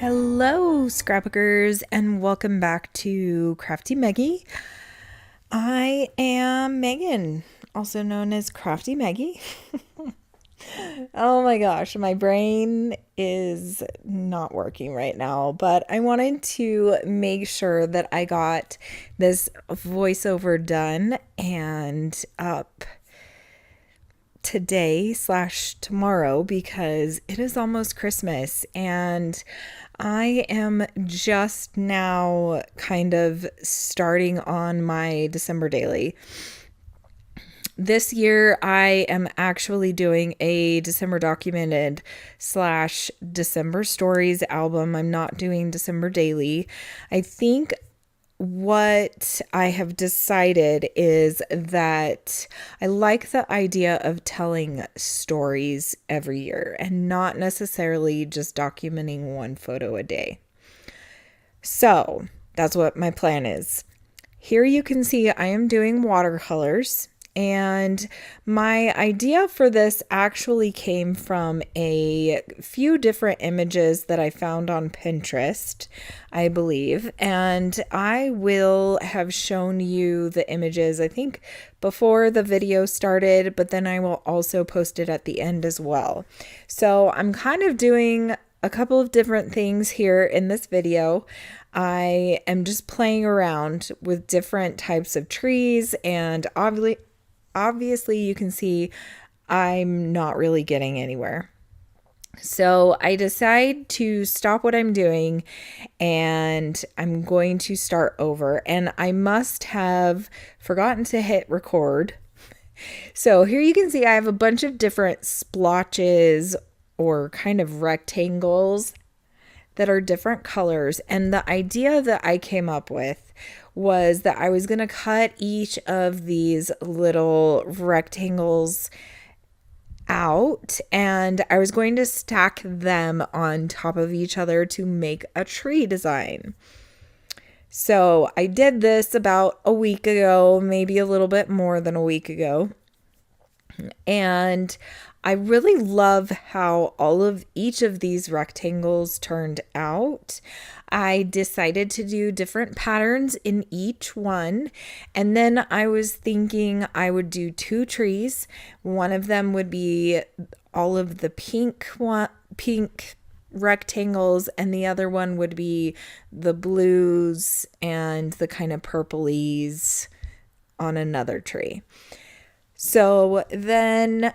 Hello, Scrapbookers, and welcome back to Crafty Meggy. I am Megan, also known as Crafty Meggy. Oh my gosh, my brain is not working right now, but I wanted to make sure that I got this voiceover done and up today/tomorrow because it is almost Christmas and I am just now kind of starting on my December daily. This year I am actually doing a December documented / December stories album. I'm not doing December daily. I think what I have decided is that I like the idea of telling stories every year and not necessarily just documenting one photo a day. So that's what my plan is. Here you can see I am doing watercolors. And my idea for this actually came from a few different images that I found on Pinterest, I believe. And I will have shown you the images, I think, before the video started, but then I will also post it at the end as well. So I'm kind of doing a couple of different things here in this video. I am just playing around with different types of trees, and obviously you can see I'm not really getting anywhere. So I decide to stop what I'm doing and I'm going to start over, and I must have forgotten to hit record. So here you can see I have a bunch of different splotches or kind of rectangles that are different colors, and the idea that I came up with was that I was going to cut each of these little rectangles out and I was going to stack them on top of each other to make a tree design. So I did this about a week ago, maybe a little bit more than a week ago. And I really love how each of these rectangles turned out. I decided to do different patterns in each one. And then I was thinking I would do two trees. One of them would be all of the pink rectangles, and the other one would be the blues and the kind of purplies on another tree. So then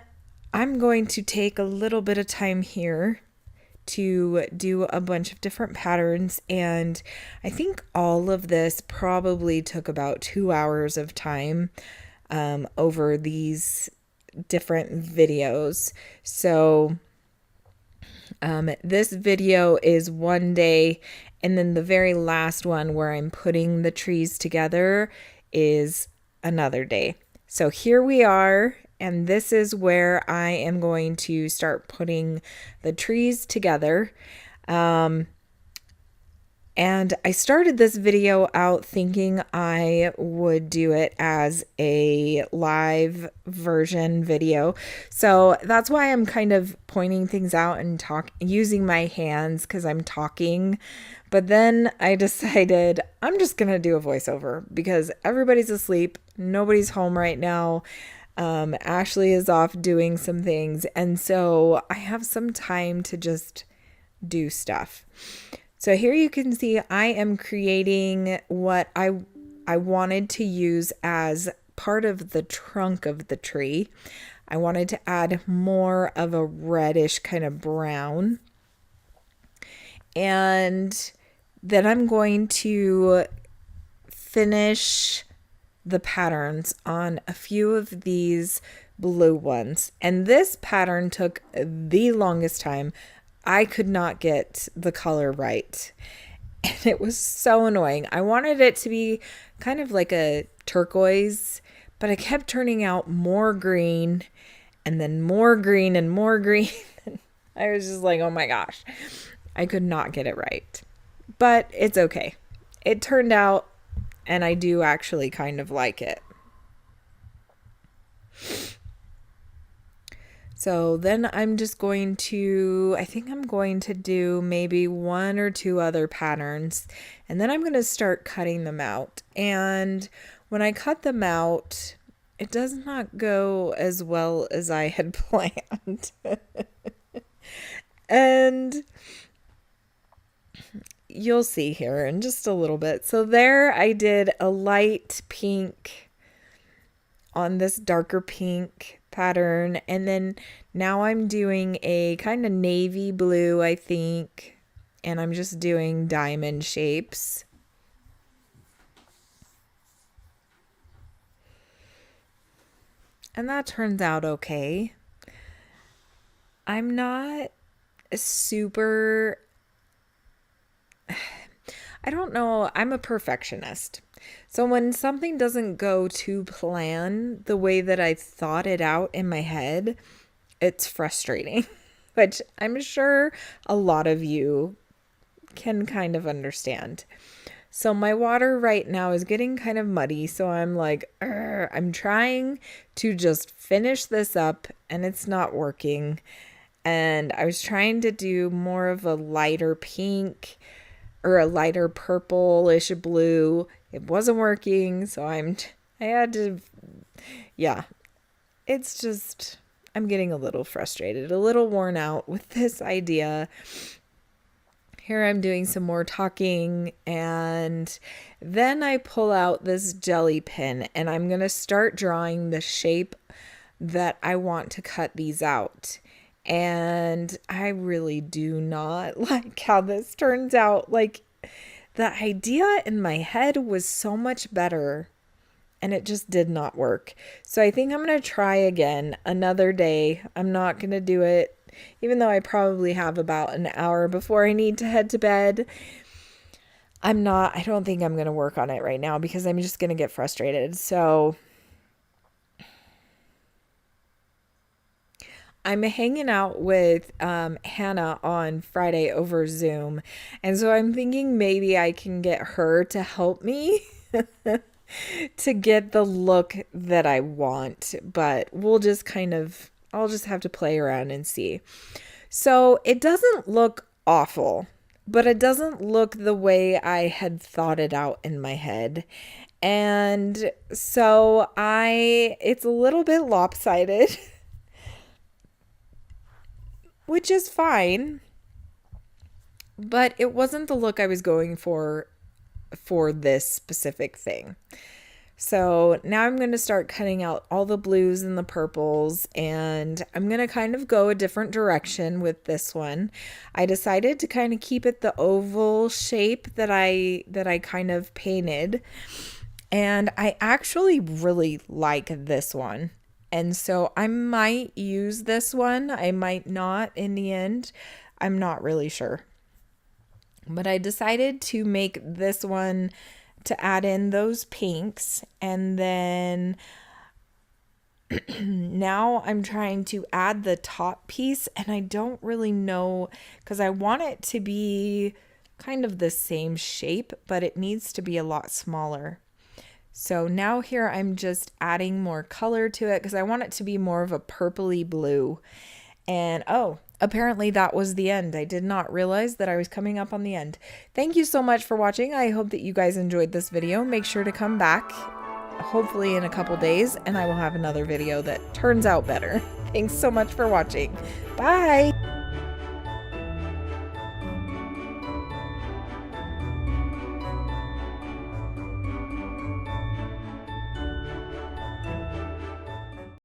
I'm going to take a little bit of time here to do a bunch of different patterns, and I think all of this probably took about 2 hours of time over these different videos. So this video is one day, and then the very last one where I'm putting the trees together is another day. So here we are, and this is where I am going to start putting the trees together. And I started this video out thinking I would do it as a live version video. So that's why I'm kind of pointing things out and using my hands because I'm talking. But then I decided I'm just going to do a voiceover because everybody's asleep. Nobody's home right now. Ashley is off doing some things. And so I have some time to just do stuff. So here you can see I am creating what I wanted to use as part of the trunk of the tree. I wanted to add more of a reddish kind of brown. And then I'm going to finish the patterns on a few of these blue ones. And this pattern took the longest time. I could not get the color right. And it was so annoying. I wanted it to be kind of like a turquoise, but it kept turning out more green and then more green and more green. I was just like, oh my gosh, I could not get it right. But it's okay. It turned out, and I do actually kind of like it. So then I'm just going to, I think I'm going to do maybe one or two other patterns, and then I'm going to start cutting them out. And when I cut them out, it does not go as well as I had planned. And you'll see here in just a little bit. So there I did a light pink on this darker pink pattern, and then now I'm doing a kind of navy blue, I think, and I'm just doing diamond shapes. And that turns out okay. I'm not super, I don't know, I'm a perfectionist. So when something doesn't go to plan the way that I thought it out in my head, it's frustrating, which I'm sure a lot of you can kind of understand. So my water right now is getting kind of muddy, so I'm like, I'm trying to just finish this up and it's not working. And I was trying to do more of a lighter pink or a lighter purplish blue. It wasn't working, so I had to, yeah, it's just, I'm getting a little frustrated, a little worn out with this idea. Here I'm doing some more talking, and then I pull out this jelly pen and I'm going to start drawing the shape that I want to cut these out. And I really do not like how this turns out. Like, the idea in my head was so much better, and it just did not work. So I think I'm going to try again another day. I'm not going to do it, even though I probably have about an hour before I need to head to bed. I don't think I'm going to work on it right now because I'm just going to get frustrated. So I'm hanging out with Hannah on Friday over Zoom. And so I'm thinking maybe I can get her to help me to get the look that I want. But I'll just have to play around and see. So it doesn't look awful, but it doesn't look the way I had thought it out in my head. And so it's a little bit lopsided. Which is fine, but it wasn't the look I was going for this specific thing. So now I'm going to start cutting out all the blues and the purples, and I'm going to kind of go a different direction with this one. I decided to kind of keep it the oval shape that I kind of painted, and I actually really like this one. And so I might use this one. I might not in the end. I'm not really sure. But I decided to make this one to add in those pinks. And then now I'm trying to add the top piece. And I don't really know because I want it to be kind of the same shape, but it needs to be a lot smaller. So now here I'm just adding more color to it because I want it to be more of a purpley blue. And apparently that was the end. I did not realize that I was coming up on the end. Thank you so much for watching. I hope that you guys enjoyed this video. Make sure to come back, hopefully in a couple days, and I will have another video that turns out better. Thanks so much for watching. Bye!